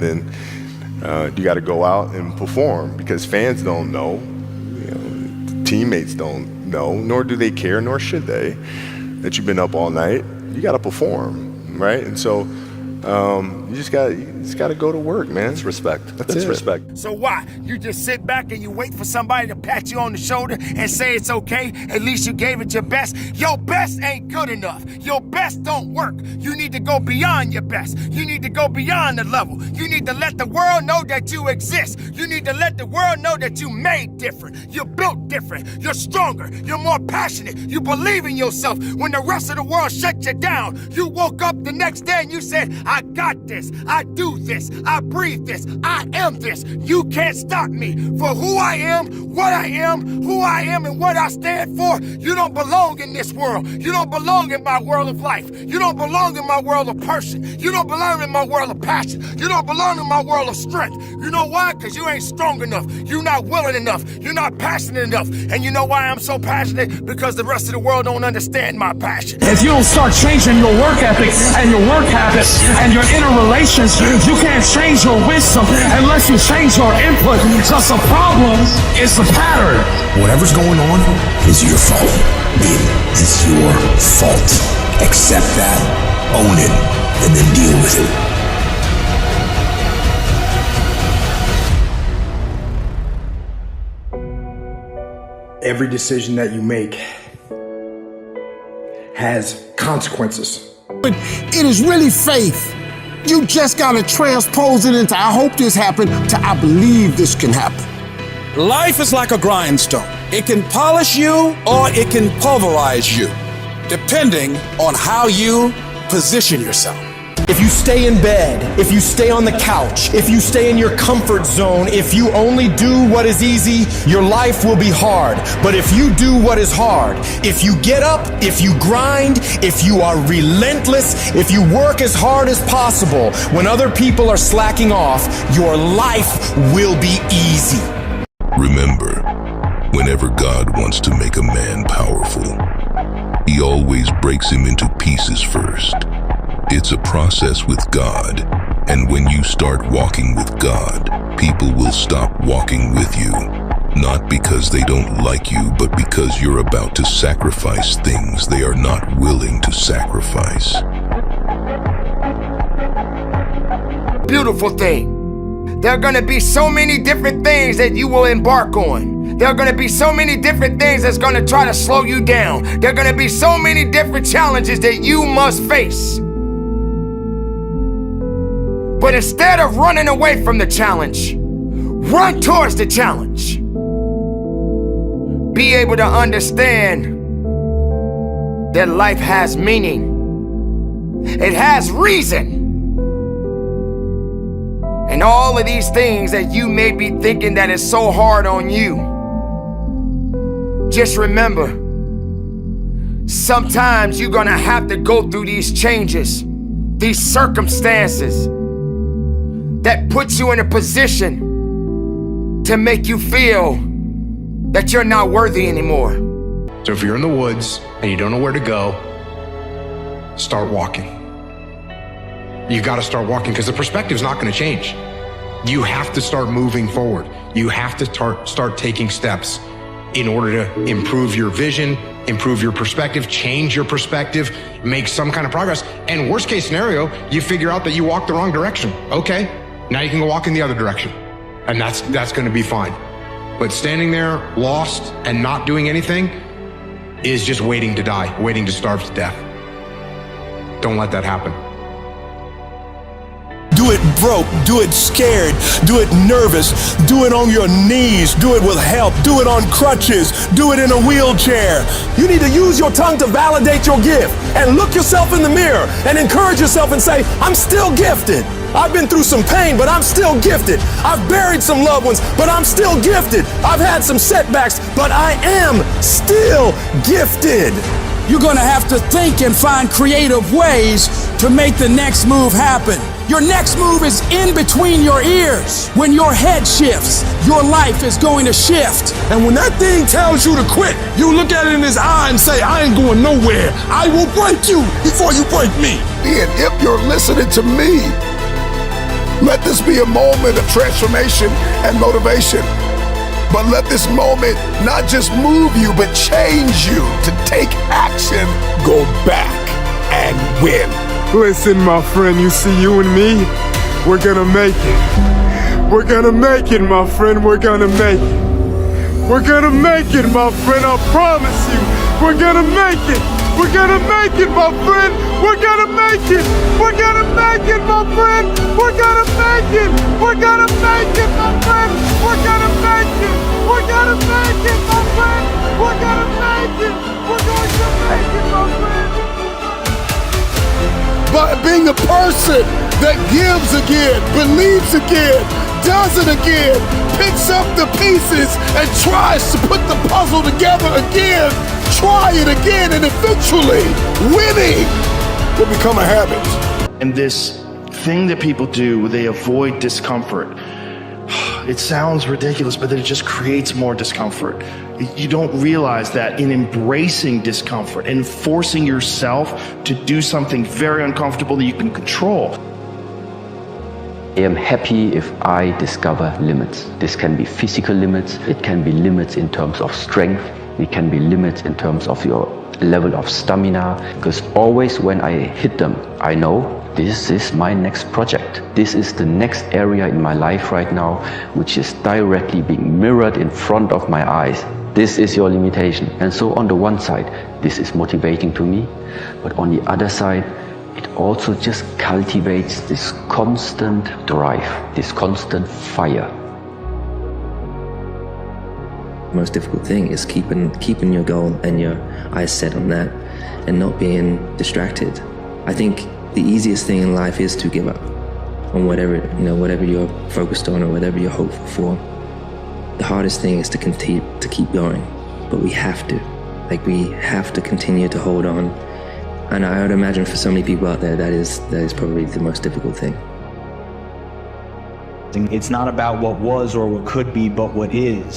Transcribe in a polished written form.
And then you got to go out and perform because fans don't know, teammates don't know, nor do they care, nor should they, that you've been up all night. You got to perform, right? And so you just got to go to work, man. It's respect. That's respect. So why? You just sit back and you wait for somebody to pat you on the shoulder and say it's okay? At least you gave it your best. Your best ain't good enough. Your best don't work. You need to go beyond your best. You need to go beyond the level. You need to let the world know that you exist. You need to let the world know that you made different. You're built different. You're stronger. You're more passionate. You believe in yourself. When the rest of the world shut you down, you woke up the next day and you said, I got this. I do this. I breathe this. I am this. You can't stop me for who I am, what I am, who I am, and what I stand for. You don't belong in this world. You don't belong in my world of life. You don't belong in my world of person. You don't belong in my world of passion. You don't belong in my world of strength. You know why? Because you ain't strong enough. You're not willing enough. You're not passionate enough. And you know why I'm so passionate? Because the rest of the world don't understand my passion. If you don't start changing your work ethic and your work habits and your interrelations, you can't change your wisdom unless you change your input. Because the problem is the pattern. Whatever's going on is your fault. It is your fault. Accept that, own it, and then deal with it. Every decision that you make has consequences. But it is really faith. You just gotta transpose it into I hope this happened to I believe this can happen. Life is like a grindstone. It can polish you or it can pulverize you, depending on how you position yourself. If you stay in bed, if you stay on the couch, if you stay in your comfort zone, if you only do what is easy, your life will be hard. But if you do what is hard, if you get up, if you grind, if you are relentless, if you work as hard as possible, when other people are slacking off, your life will be easy. Remember, whenever God wants to make a man powerful, He always breaks him into pieces first. It's a process with God, and when you start walking with God, people will stop walking with you. Not because they don't like you, but because you're about to sacrifice things they are not willing to sacrifice. Beautiful thing. There are going to be so many different things that you will embark on. There are going to be so many different things that's going to try to slow you down. There are going to be so many different challenges that you must face. But instead of running away from the challenge, run towards the challenge. Be able to understand that life has meaning. It has reason. And all of these things that you may be thinking that is so hard on you, just remember, sometimes you're gonna have to go through these changes, these circumstances that puts you in a position to make you feel that you're not worthy anymore. So if you're in the woods and you don't know where to go, start walking. You got to start walking because the perspective's not going to change. You have to start moving forward. You have to start taking steps in order to improve your vision, improve your perspective, change your perspective, make some kind of progress. And worst case scenario, you figure out that you walked the wrong direction. Okay, now you can go walk in the other direction. And that's going to be fine. But standing there lost and not doing anything is just waiting to die, waiting to starve to death. Don't let that happen. Do it broke, do it scared, do it nervous, do it on your knees, do it with help, do it on crutches, do it in a wheelchair. You need to use your tongue to validate your gift and look yourself in the mirror and encourage yourself and say, I'm still gifted. I've been through some pain, but I'm still gifted. I've buried some loved ones, but I'm still gifted. I've had some setbacks, but I am still gifted. You're gonna have to think and find creative ways to make the next move happen. Your next move is in between your ears. When your head shifts, your life is going to shift. And when that thing tells you to quit, you look at it in his eye and say, I ain't going nowhere. I will break you before you break me. And if you're listening to me, Let this be a moment of transformation and motivation. But let this moment not just move you, but change you to take action, go back, and win. Listen, my friend, you see, you and me, we're gonna make it. We're gonna make it, my friend, we're gonna make it. We're gonna make it, my friend, I promise you. We're gonna make it. We're gonna make it, my friend. We're gonna make it. We're gonna make it, my friend. We're gonna make it. We're gonna make it, my friend. We're gonna make it. We're gonna make it, my friend. We're gonna make it. We're going to make it, my friend. By being a person that gives again, believes again, does it again, picks up the pieces and tries to put the puzzle together again, try it again, and eventually winning will become a habit. And this thing that people do, they avoid discomfort. It sounds ridiculous, but it just creates more discomfort. You don't realize that in embracing discomfort and forcing yourself to do something very uncomfortable that you can control. I am happy if I discover limits. This can be physical limits, it can be limits in terms of strength, it can be limits in terms of your level of stamina, because always when I hit them, I know this is my next project. This is the next area in my life right now, which is directly being mirrored in front of my eyes. This is your limitation. And so on the one side, this is motivating to me, but on the other side, it also just cultivates this constant drive, this constant fire. The most difficult thing is keeping your goal and your eyes set on that and not being distracted. I think the easiest thing in life is to give up on whatever you're focused on or whatever you're hopeful for. The hardest thing is to keep going, but we have to continue to hold on. And I would imagine for so many people out there, that is probably the most difficult thing. It's not about what was or what could be, but what is.